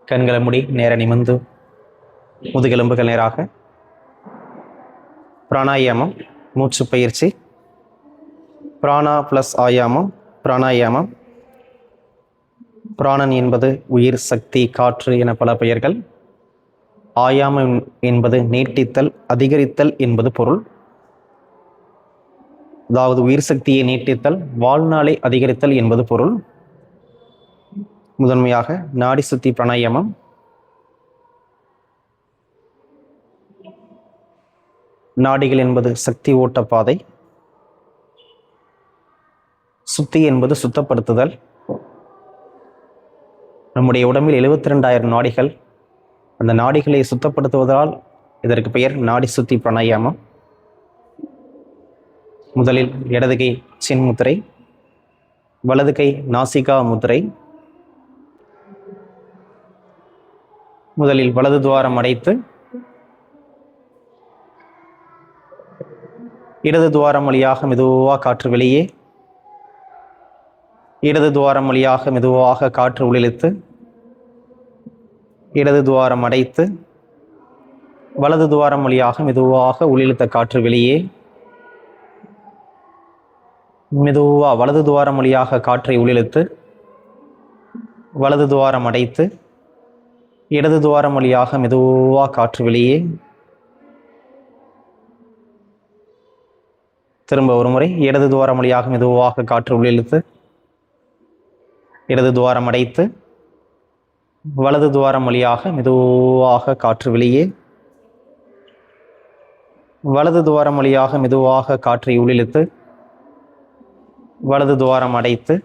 கண்களை முடி நேர நிமிர்ந்து முதுகெலும்புகள் நேராக. பிராணாயாமம் மூச்சு பயிற்சி. பிராணா பிளஸ் ஆயாமம் பிராணாயாமம். பிராணன் என்பது உயிர், சக்தி, காற்று என பல பெயர்கள். ஆயாமம் என்பது நீட்டித்தல், அதிகரித்தல் என்பது பொருள். அதாவது உயிர் சக்தியை நீட்டித்தல், வாழ்நாளை அதிகரித்தல் என்பது பொருள். முதன்மையாக நாடி சுத்தி பிராணாயாமம். நாடிகள் என்பது சக்தி ஓட்ட பாதை. சுத்தி என்பது சுத்தப்படுத்துதல். நம்முடைய உடம்பில் 72,000 நாடிகள். அந்த நாடிகளை சுத்தப்படுத்துவதால் இதற்கு பெயர் நாடி சுத்தி பிராணாயாமம். முதலில் இடது கை சின் முத்திரை, வலது கை நாசிகா முத்திரை. முதலில் வலது துவாரம் அடைத்து இடது துவாரம் வழியாக மெதுவாக காற்று வெளியே, இடது துவாரம் வழியாக மெதுவாக காற்று உள்ளிழுத்து, இடது துவாரம் அடைத்து வலது துவாரம் வழியாக மெதுவாக உள்ளிழுத்த காற்று வெளியே, மெதுவாக வலது துவாரம் வழியாக காற்றை உள்ளிழுத்து வலது துவாரம் அடைத்து இடது துவாரம் வழியாக மெதுவாக காற்று வெளியே. திரும்ப ஒரு முறை இடது துவாரம் வழியாக மெதுவாக காற்று உள்ளிழுத்து இடது துவாரம் அடைத்து வலது துவாரம் வழியாக மெதுவாக காற்று வெளியே, வலது துவாரம் வழியாக மெதுவாக காற்றை உள்ளிழுத்து வலது துவாரம் அடைத்து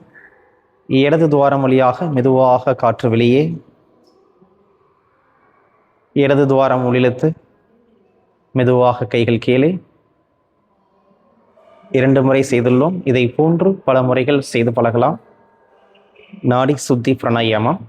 இடது துவாரம் வழியாக மெதுவாக காற்று வெளியே, இடது துவாரம் உள்ளிழுத்து மெதுவாக கைகள் கீழே. 2 முறை செய்துள்ளோம். இதை போன்று பல முறைகள் செய்து பழகலாம். நாடி சுத்தி பிராணாயாமம்.